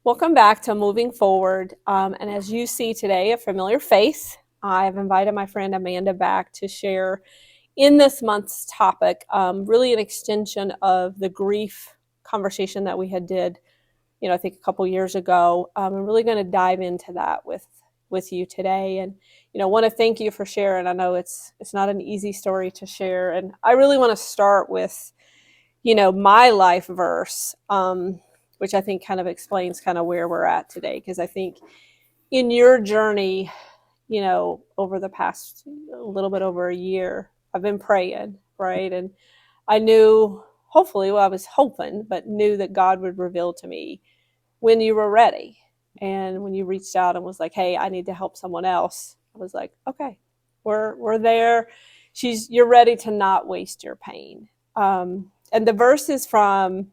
Welcome back to Moving Forward. And as you see today, a familiar face. I have invited my friend Amanda back to share in this month's topic, really an extension of the grief conversation that we had did, I think a couple years ago. I'm really going to dive into that with you today, and want to thank you for sharing. I know it's not an easy story to share, and I really want to start with my life verse, which I think kind of explains kind of where we're at today. Because I think in your journey, over the past a little bit over a year, I've been praying, right? And I knew, hopefully, well, I was hoping, but knew that God would reveal to me when you were ready. And when you reached out and was like, hey, I need to help someone else, I was like, okay, we're there. You're ready to not waste your pain. And the verse is from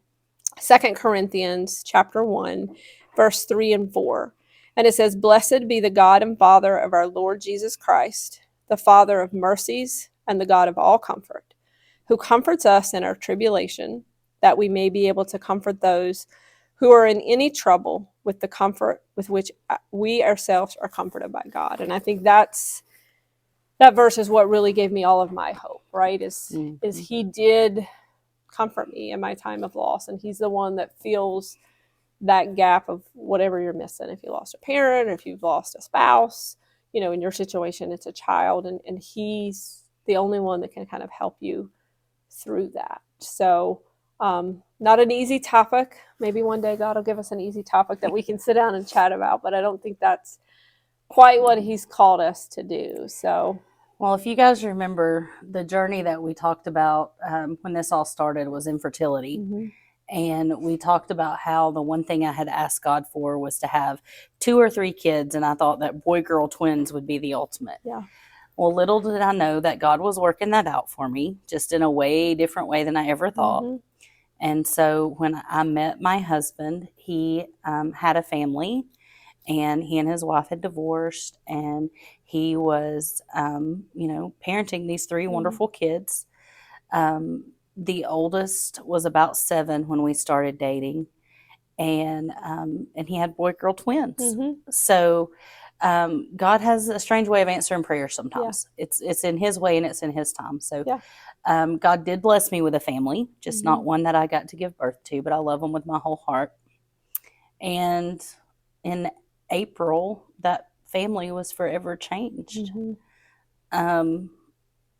2 Corinthians chapter 1, verse 3 and 4. And it says, blessed be the God and Father of our Lord Jesus Christ, the Father of mercies and the God of all comfort, who comforts us in our tribulation, that we may be able to comfort those who are in any trouble with the comfort with which we ourselves are comforted by God. And I think that verse is what really gave me all of my hope, right? Is he did comfort me in my time of loss, and he's the one that fills that gap of whatever you're missing. If you lost a parent, or if you've lost a spouse, in your situation it's a child, and he's the only one that can kind of help you through that. So not an easy topic. Maybe one day God will give us an easy topic that we can sit down and chat about, but I don't think that's quite what he's called us to do. So well, if you guys remember, the journey that we talked about when this all started was infertility. Mm-hmm. And we talked about how the one thing I had asked God for was to have 2 or 3 kids, and I thought that boy-girl twins would be the ultimate. Yeah. Well, little did I know that God was working that out for me, just in a way different way than I ever thought. Mm-hmm. And so when I met my husband, he had a family, and he and his wife had divorced, and he was, parenting these 3 wonderful kids. The oldest was about 7 when we started dating, and he had boy-girl twins. Mm-hmm. So God has a strange way of answering prayers sometimes. Yeah. It's in his way and it's in his time. So yeah. God did bless me with a family, just not one that I got to give birth to, but I love them with my whole heart. And in April, that family was forever changed. Mm-hmm.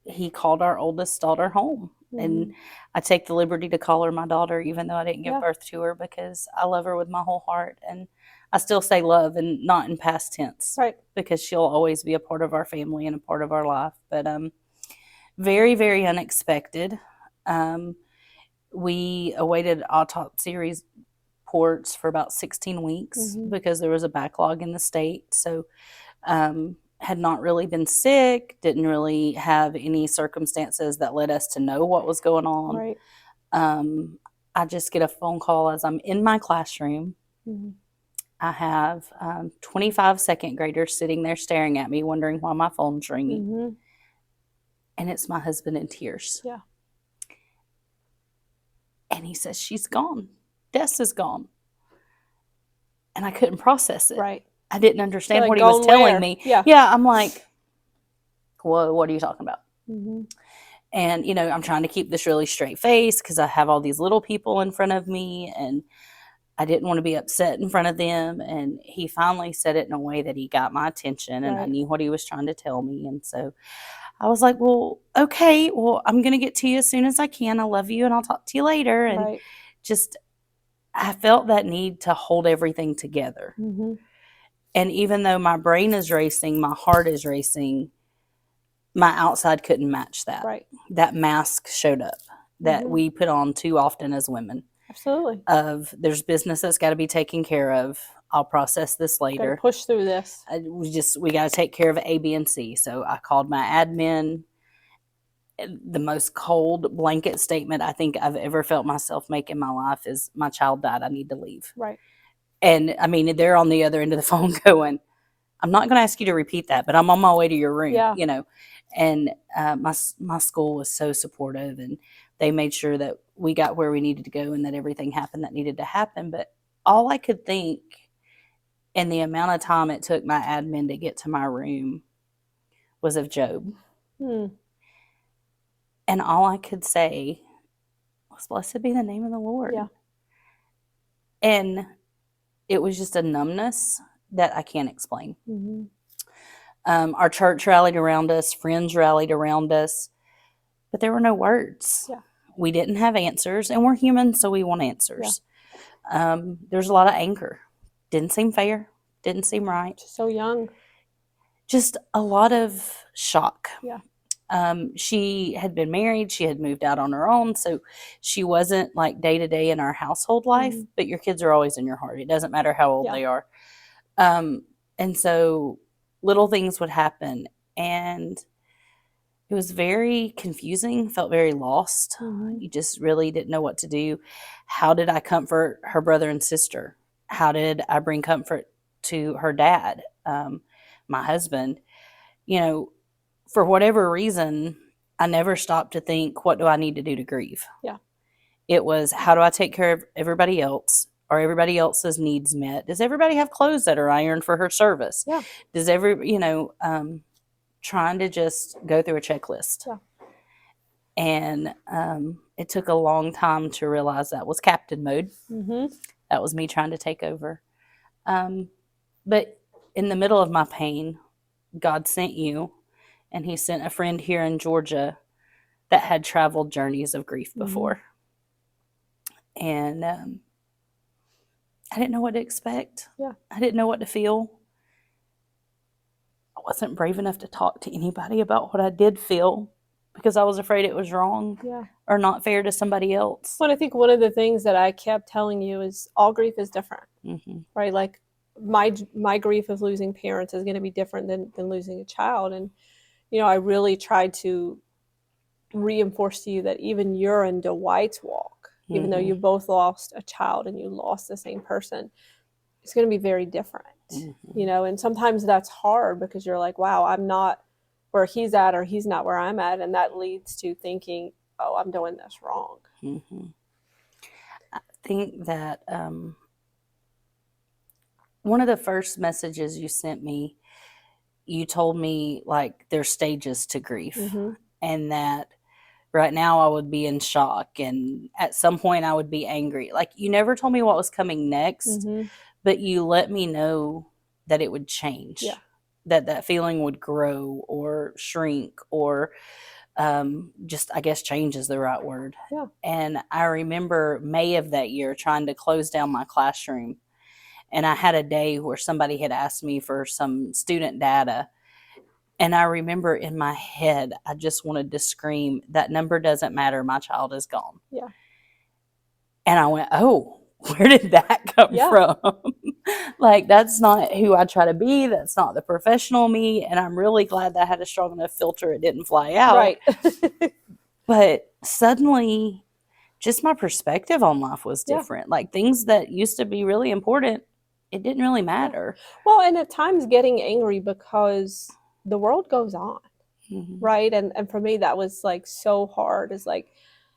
He called our oldest daughter home. Mm-hmm. And I take the liberty to call her my daughter, even though I didn't give birth to her, because I love her with my whole heart. And I still say love, and not in past tense, right? Because she'll always be a part of our family and a part of our life. But very, very unexpected. We awaited autopsy reports for about 16 weeks because there was a backlog in the state. So had not really been sick, didn't really have any circumstances that led us to know what was going on. Right. I just get a phone call as I'm in my classroom. Mm-hmm. I have 25 second graders sitting there staring at me, wondering why my phone's ringing. Mm-hmm. And it's my husband in tears. Yeah. And he says, she's gone. Des is gone. And I couldn't process it. Right. I didn't understand what he was telling me. Yeah. I'm like, whoa, what are you talking about? Mm-hmm. And, I'm trying to keep this really straight face because I have all these little people in front of me, and I didn't want to be upset in front of them. And he finally said it in a way that he got my attention, and I knew what he was trying to tell me. And so I was like, well, okay, well, I'm going to get to you as soon as I can. I love you, and I'll talk to you later. And I felt that need to hold everything together. Mm-hmm. And even though my brain is racing, my heart is racing, my outside couldn't match that. Right. That mask showed up that we put on too often as women. Absolutely. Of there's business that's got to be taken care of. I'll process this later. Gotta push through this. We got to take care of A, B, and C. So I called my admin. The most cold blanket statement I think I've ever felt myself make in my life is, my child died. I need to leave. Right. And I mean, they're on the other end of the phone going, I'm not going to ask you to repeat that, but I'm on my way to your room. Yeah. And my school was so supportive, and they made sure that we got where we needed to go and that everything happened that needed to happen. But all I could think in the amount of time it took my admin to get to my room was of Job. Mm. And all I could say was, blessed be the name of the Lord. Yeah. And it was just a numbness that I can't explain. Mm-hmm. Our church rallied around us, friends rallied around us, but there were no words. Yeah. We didn't have answers, and we're human, so we want answers. There's a lot of anger. Didn't seem fair. Didn't seem right. Just so young. Just a lot of shock. Yeah. She had been married. She had moved out on her own, so she wasn't like day to day in our household life, Mm-hmm. but your kids are always in your heart. It doesn't matter how old Yeah. they are. And so little things would happen, and it was very confusing, felt very lost. Mm-hmm. You just really didn't know what to do. How did I comfort her brother and sister? How did I bring comfort to her dad, my husband? You know, for whatever reason, I never stopped to think, what do I need to do to grieve? Yeah. It was, how do I take care of everybody else? Are everybody else's needs met? Does everybody have clothes that are ironed for her service? Yeah. Does trying to just go through a checklist. Yeah. And it took a long time to realize that was captain mode. Mm-hmm. That was me trying to take over. But in the middle of my pain, God sent you, and he sent a friend here in Georgia that had traveled journeys of grief before. Mm-hmm. And I didn't know what to expect. Yeah. I didn't know what to feel. I wasn't brave enough to talk to anybody about what I did feel because I was afraid it was wrong. Yeah. Or not fair to somebody else. Well, I think one of the things that I kept telling you is all grief is different, mm-hmm. right? Like my grief of losing parents is going to be different than losing a child. And, I really tried to reinforce to you that even you're in Dwight's walk, even though you both lost a child and you lost the same person, it's going to be very different, and sometimes that's hard because you're like, wow, I'm not where he's at, or he's not where I'm at. And that leads to thinking, oh, I'm doing this wrong. Mm-hmm. I think that one of the first messages you sent me, you told me like there's stages to grief, and that right now I would be in shock, and at some point I would be angry. Like, you never told me what was coming next, but you let me know that it would change, that feeling would grow or shrink, or just, I guess, change is the right word. Yeah. And I remember May of that year trying to close down my classroom. And I had a day where somebody had asked me for some student data. And I remember in my head, I just wanted to scream, that number doesn't matter. My child is gone. Yeah. And I went, oh, where did that come from? Like, that's not who I try to be. That's not the professional me. And I'm really glad that I had a strong enough filter. It didn't fly out. Right. But suddenly, just my perspective on life was different. Like, things that used to be really important, it didn't really matter. Well, and at times getting angry because the world goes on, right? And for me, that was like so hard. Is like,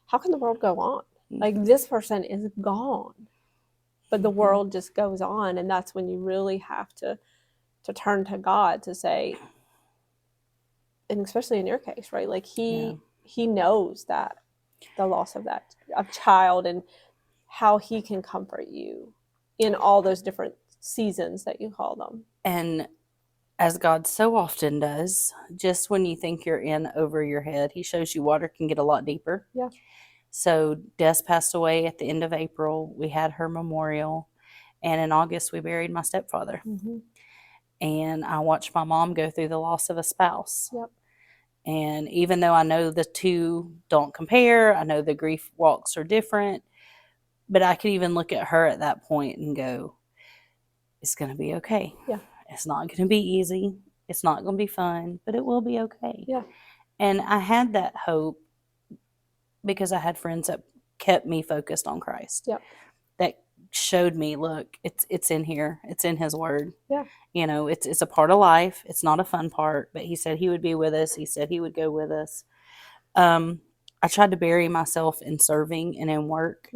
how can the world go on? Like, this person is gone, but the world just goes on. And that's when you really have to turn to God to say, and especially in your case, right? Like he knows that the loss of that a child, and how he can comfort you in all those different seasons that you call them. And as God so often does, just when you think you're in over your head, he shows you water can get a lot deeper. Yeah. So Des passed away at the end of April. We had her memorial. And in August, we buried my stepfather. And I watched my mom go through the loss of a spouse. Yep. And even though I know the two don't compare, I know the grief walks are different, but I could even look at her at that point and go, it's going to be okay. Yeah. It's not going to be easy. It's not going to be fun, but it will be okay. Yeah. And I had that hope because I had friends that kept me focused on Christ. Yep. That showed me, look, it's in here. It's in his word. Yeah. It's a part of life. It's not a fun part, but he said he would be with us. He said he would go with us. I tried to bury myself in serving and in work.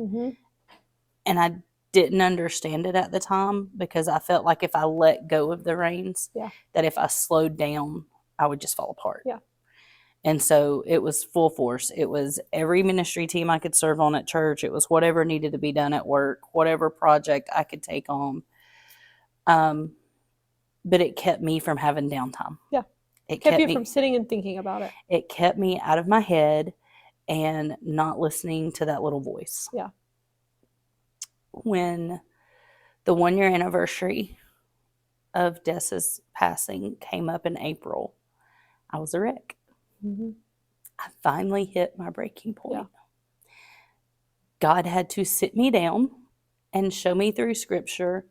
And didn't understand it at the time because I felt like if I let go of the reins, that if I slowed down, I would just fall apart. Yeah. And so it was full force. It was every ministry team I could serve on at church. It was whatever needed to be done at work, whatever project I could take on. But it kept me from having downtime. Yeah. It kept you from sitting and thinking about it. It kept me out of my head and not listening to that little voice. Yeah. When the 1-year anniversary of Dessa's passing came up in April, I was a wreck. Mm-hmm. I finally hit my breaking point. Yeah. God had to sit me down and show me through scripture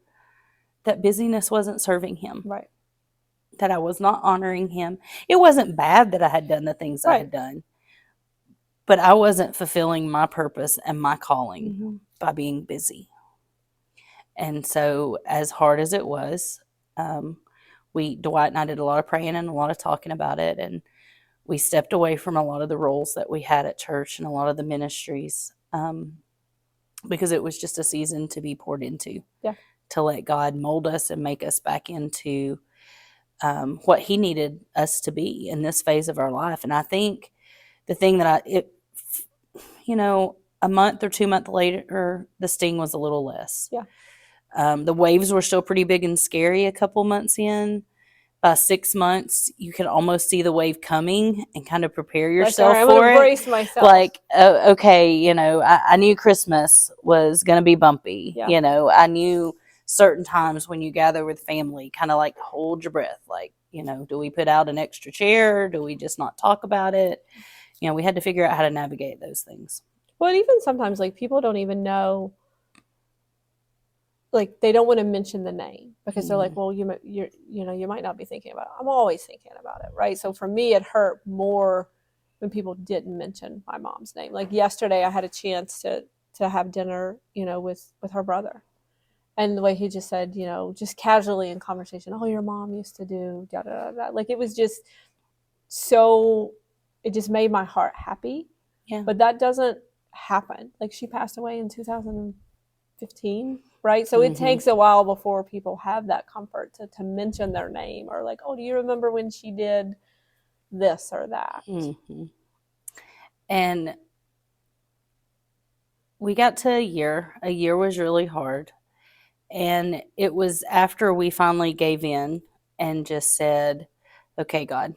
that busyness wasn't serving him. Right. That I was not honoring him. It wasn't bad that I had done the things I had done, but I wasn't fulfilling my purpose and my calling by being busy. And so, as hard as it was, Dwight and I did a lot of praying and a lot of talking about it, and we stepped away from a lot of the roles that we had at church and a lot of the ministries, because it was just a season to be poured into, to let God mold us and make us back into what he needed us to be in this phase of our life. And I think the thing that a month or 2 months later, the sting was a little less. Yeah. The waves were still pretty big and scary a couple months in. By 6 months, you can almost see the wave coming and kind of prepare yourself for it. I'm going to brace myself. Like, okay, I knew Christmas was going to be bumpy. Yeah. I knew certain times when you gather with family, kind of like hold your breath. Like, do we put out an extra chair? Do we just not talk about it? We had to figure out how to navigate those things. Well, even sometimes, like, people don't even know, like, they don't want to mention the name because they're like, well, you might not be thinking about it. I'm always thinking about it, right? So for me, it hurt more when people didn't mention my mom's name. Like yesterday, I had a chance to have dinner, with her brother, and the way he just said, just casually in conversation, oh, your mom used to do da da da. Like, it was just so, it just made my heart happy. Yeah. But that doesn't happen. Like, she passed away in 2015, right? So it takes a while before people have that comfort to mention their name, or like, oh, do you remember when she did this or that? And we got to a year. A year was really hard. And it was after we finally gave in and just said, okay, God.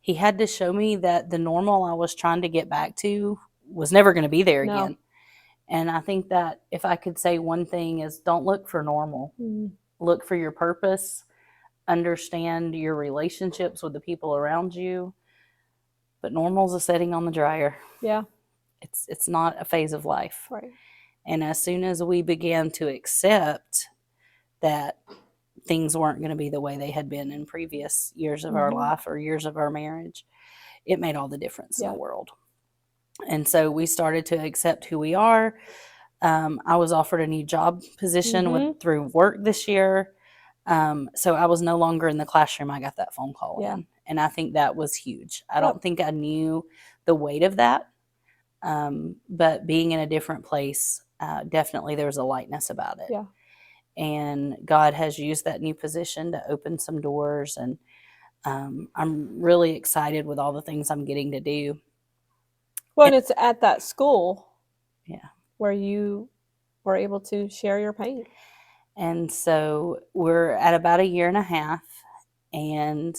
He had to show me that the normal I was trying to get back to was never going to be there again. And I think that if I could say one thing is, don't look for normal. Look for your purpose. Understand your relationships with the people around you. But normal's a setting on the dryer. Yeah. It's not a phase of life. Right. And as soon as we began to accept that things weren't going to be the way they had been in previous years of our life or years of our marriage, it made all the difference in the world. And so we started to accept who we are. I was offered a new job position through work this year. So I was no longer in the classroom. I got that phone call in. And I think that was huge. I don't think I knew the weight of that. But being in a different place, definitely there was a lightness about it. Yeah. And God has used that new position to open some doors. And I'm really excited with all the things I'm getting to do. Well, and it's at that school where you were able to share your pain. And so we're at about a year and a half, and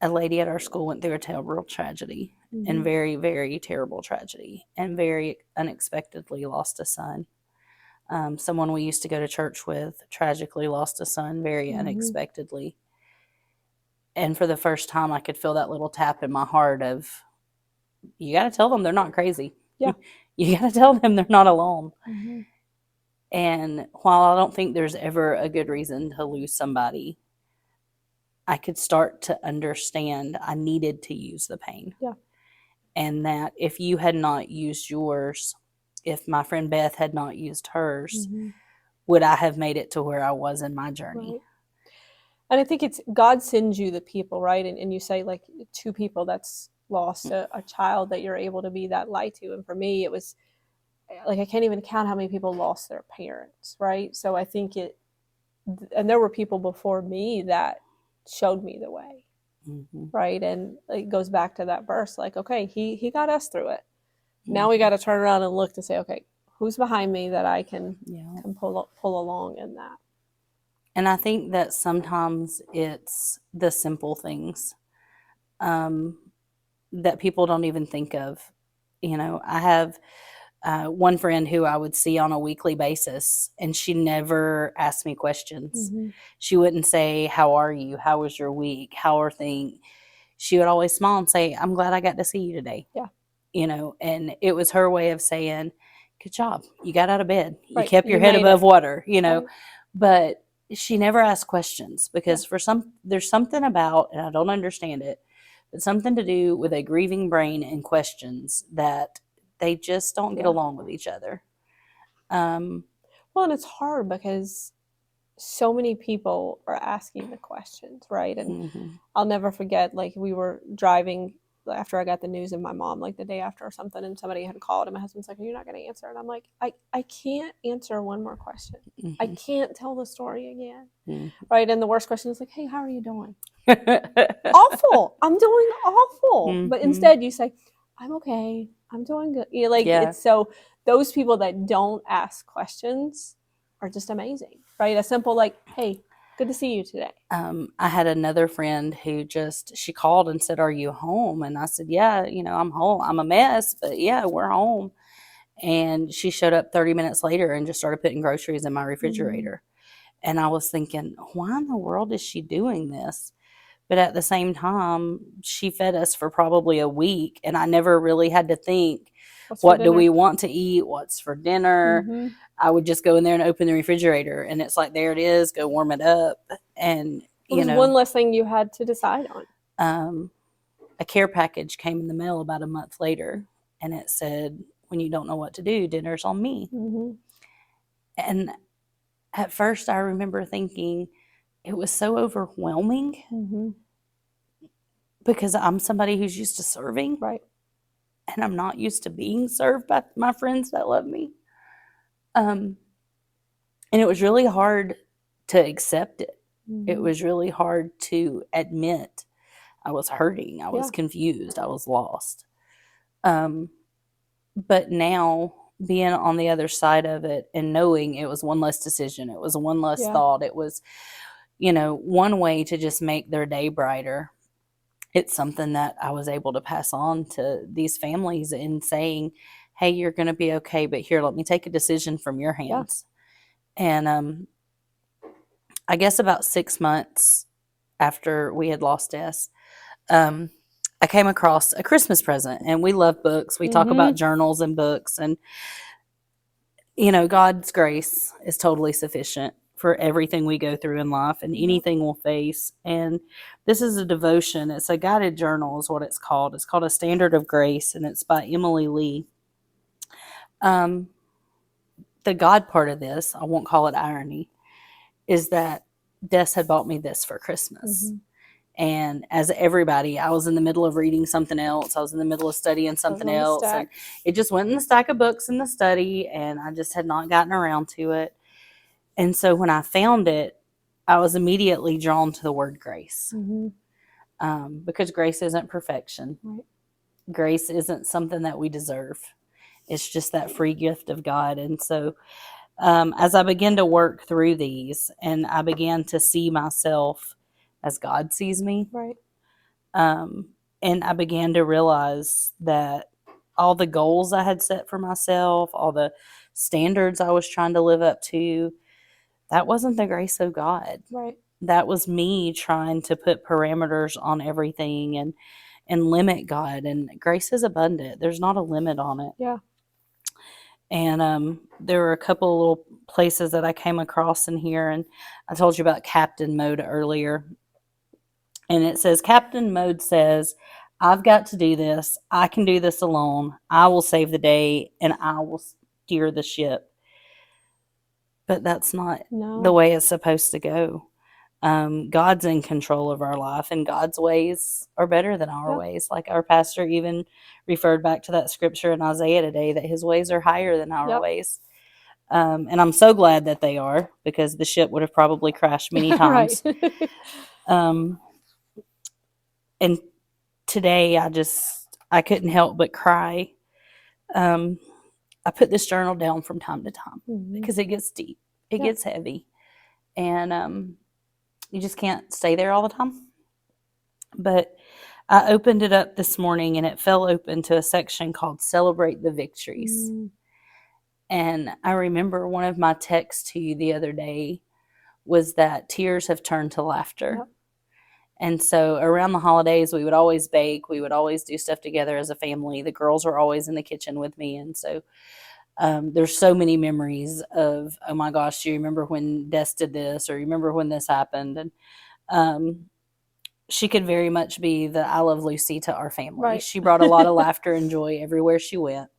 a lady at our school went through a terrible tragedy, and very, very terrible tragedy, and very unexpectedly lost a son. Someone we used to go to church with tragically lost a son very unexpectedly. And for the first time, I could feel that little tap in my heart of, you got to tell them they're not crazy. Yeah. You got to tell them they're not alone. And while I don't think there's ever a good reason to lose somebody, I could start to understand I needed to use the pain. Yeah. And that if you had not used yours, if my friend Beth had not used hers, would I have made it to where I was in my journey? Right. And I think it's God sends you the people, right? And you say, like, 2 people that's lost a child that you're able to be that light to. And for me, like I can't even count how many people lost their parents, right? So I think and there were people before me that showed me the way, right? And it goes back to that verse, like, okay, he got us through it. Now we got to turn around and look to say, okay, who's behind me that I can pull along in that. And I think that sometimes it's the simple things that people don't even think of. You know, I have one friend who I would see on a weekly basis, and she never asked me questions. She wouldn't say, "How are you? How was your week? How are things?" She would always smile and say, "I'm glad I got to see you today." Yeah. You know, and it was her way of saying, "Good job. You got out of bed. You right. kept your You head above water," you know. Right. But she never asked questions because there's something about, and I don't understand it, but something to do with a grieving brain and questions that they just don't get along with each other. Well, and it's hard because so many people are asking the questions, right? And I'll never forget, like, we were driving after I got the news of my mom, like the day after or something, and somebody had called, and my husband's like, "Are you not going to answer?" And I'm like, I can't answer one more question. I can't tell the story again, right? And the worst question is like, "Hey, how are you doing?" Awful. I'm doing awful. But instead you say, "I'm okay. I'm doing good." You know, like, it's so those people that don't ask questions are just amazing, right? A simple like, "Hey, good to see you today." I had another friend who she called and said, "Are you home?" And I said, "Yeah, you know, I'm home. I'm a mess, but yeah, we're home." And she showed up 30 minutes later and just started putting groceries in my refrigerator. And I was thinking, why in the world is she doing this? But at the same time, she fed us for probably a week, and I never really had to think, what do we want to eat? What's for dinner? I would just go in there and open the refrigerator, and it's like, there it is, go warm it up. And, it was one less thing you had to decide on. A care package came in the mail about a month later, and it said, "When you don't know what to do, dinner's on me." And at first, I remember thinking it was so overwhelming because I'm somebody who's used to serving. Right. And I'm not used to being served by my friends that love me. And it was really hard to accept it. It was really hard to admit I was hurting. I was confused. I was lost. But now, being on the other side of it and knowing it was one less decision, it was one less thought, it was, you know, one way to just make their day brighter. It's something that I was able to pass on to these families in saying, "Hey, you're going to be okay, but here, let me take a decision from your hands." And I guess about 6 months after we had lost Des, I came across a Christmas present, and we love books. We talk about journals and books, and, you know, God's grace is totally sufficient for everything we go through in life and anything we'll face. And this is a devotion. It's a guided journal is what it's called. It's called A Standard of Grace, and it's by Emily Lee. The God part of this, I won't call it irony, is that Des had bought me this for Christmas. And as everybody, I was in the middle of reading something else. I was in the middle of studying something else. And it just went in the stack of books in the study, and I just had not gotten around to it. And so when I found it, I was immediately drawn to the word grace. Because grace isn't perfection. Right. Grace isn't something that we deserve. It's just that free gift of God. And so as I began to work through these, and I began to see myself as God sees me, right. And I began to realize that all the goals I had set for myself, all the standards I was trying to live up to, that wasn't the grace of God. Right. That was me trying to put parameters on everything and limit God. And grace is abundant. There's not a limit on it. Yeah. And there were a couple little places that I came across in here, and I told you about captain mode earlier. And it says, captain mode says, "I've got to do this. I can do this alone. I will save the day, and I will steer the ship." But that's not the way it's supposed to go. God's in control of our life, and God's ways are better than our ways. Like our pastor even referred back to that scripture in Isaiah today, that his ways are higher than our ways. And I'm so glad that they are, because the ship would have probably crashed many times. And today I couldn't help but cry. I put this journal down from time to time because it gets deep. It gets heavy. And you just can't stay there all the time. But I opened it up this morning, and it fell open to a section called Celebrate the Victories. And I remember one of my texts to you the other day was that tears have turned to laughter. And so around the holidays, we would always bake. We would always do stuff together as a family. The girls were always in the kitchen with me. And so there's so many memories of, oh my gosh, do you remember when Des did this, or you remember when this happened? And she could very much be the I Love Lucy to our family. She brought a lot of laughter and joy everywhere she went.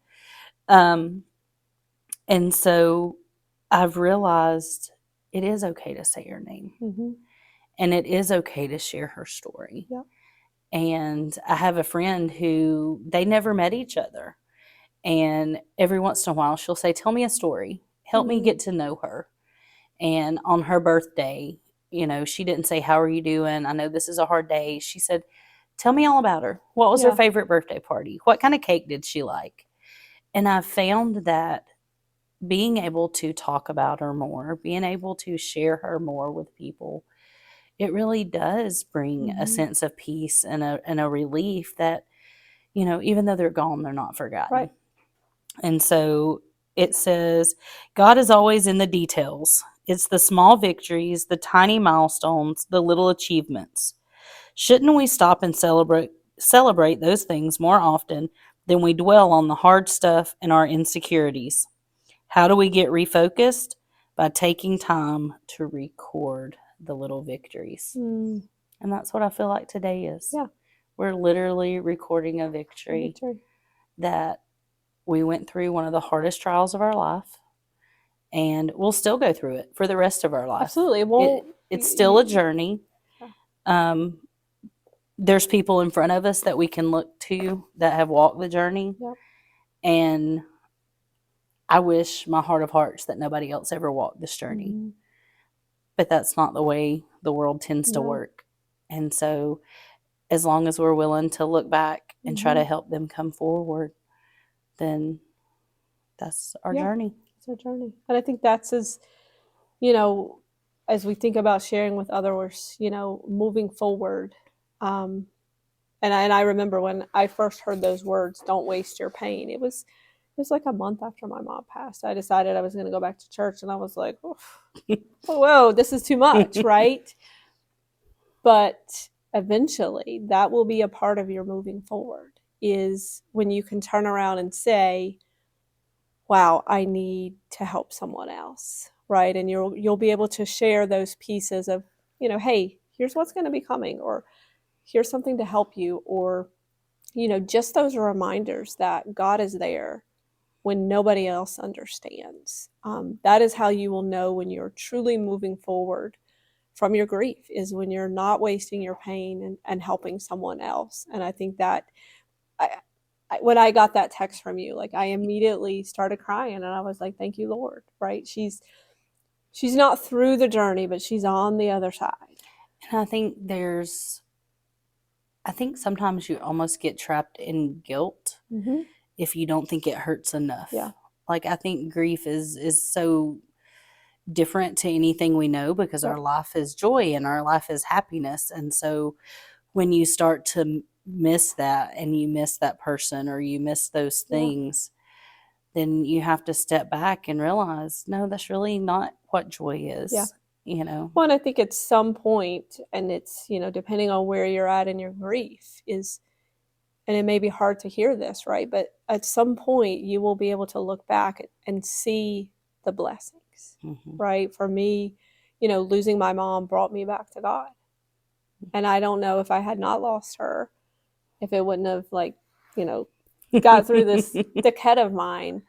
And so I've realized it is okay to say her name. And it is okay to share her story. And I have a friend who, they never met each other. And every once in a while, she'll say, tell me a story. Help me get to know her. And on her birthday, you know, she didn't say, how are you doing? I know this is a hard day. She said, tell me all about her. What was her favorite birthday party? What kind of cake did she like? And I found that being able to talk about her more, being able to share her more with people, it really does bring a sense of peace and a relief that, you know, even though they're gone, they're not forgotten. And so it says, God is always in the details. It's the small victories, the tiny milestones, the little achievements. Shouldn't we stop and celebrate those things more often than we dwell on the hard stuff and our insecurities? How do we get refocused? By taking time to record the little victories. And that's what I feel like today is. We're literally recording a victory that we went through one of the hardest trials of our life, and we'll still go through it for the rest of our life. Absolutely. It's still a journey. There's people in front of us that we can look to that have walked the journey. And I wish my heart of hearts that nobody else ever walked this journey. But that's not the way the world tends to work. And so as long as we're willing to look back and try to help them come forward, then that's our journey. It's our journey. And I think that's as, you know, as we think about sharing with others, you know, moving forward. And I remember when I first heard those words, don't waste your pain. It was like a month after my mom passed. I decided I was going to go back to church, and I was like, oh, whoa, this is too much, right? But eventually that will be a part of your moving forward, is when you can turn around and say, wow, I need to help someone else, right? And you'll be able to share those pieces of, you know, hey, here's what's going to be coming, or here's something to help you, or, you know, just those reminders that God is there when nobody else understands. That is how you will know when you're truly moving forward from your grief, is when you're not wasting your pain and helping someone else. And I think that when I got that text from you, like, I immediately started crying, and I was like, thank you, Lord, right? She's not through the journey, but she's on the other side. And I think sometimes you almost get trapped in guilt if you don't think it hurts enough. Like, I think grief is so different to anything we know, because our life is joy and our life is happiness. And so when you start to miss that, and you miss that person, or you miss those things, then you have to step back and realize, no, that's really not what joy is. You know? Well, and I think at some point, and it's, you know, depending on where you're at in your grief, is, and it may be hard to hear this, right? But at some point you will be able to look back and see the blessings, right? For me, you know, losing my mom brought me back to God. And I don't know if I had not lost her, if it wouldn't have, like, you know, got through this thick head of mine.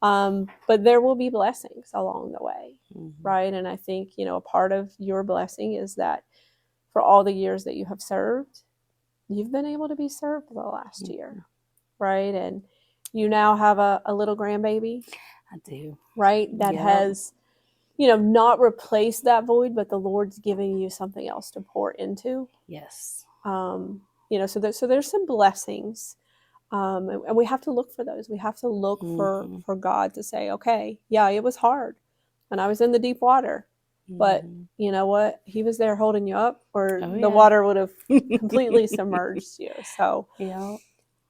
But there will be blessings along the way, Mm-hmm. right? And I think, a part of your blessing is that for all the years that you have served, you've been able to be served the last year, right? And you now have a little grandbaby. I do. Right? That has, not replaced that void, but the Lord's giving you something else to pour into. Yes. So there's some blessings. And we have to look for those. We have to look for God to say, okay, yeah, it was hard when I was in the deep water, but you know what? He was there holding you up, or the water would have completely submerged you. So yeah.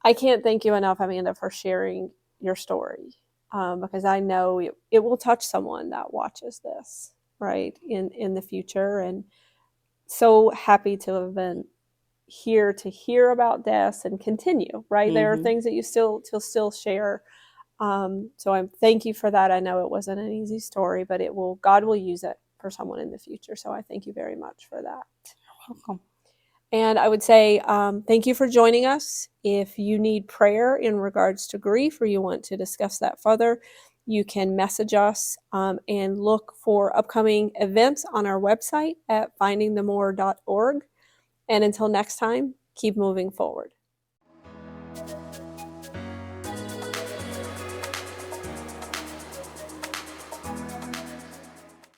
I can't thank you enough, Amanda, for sharing your story, because I know it will touch someone that watches this, right, in the future. And so happy to have been here to hear about deaths and continue, right? There are things that you still share. So I thank you for that. I know it wasn't an easy story, but God will use it for someone in the future. So I thank you very much for that. You're welcome. And I would say thank you for joining us. If you need prayer in regards to grief or you want to discuss that further, you can message us and look for upcoming events on our website at findingthemore.org. And until next time, keep moving forward.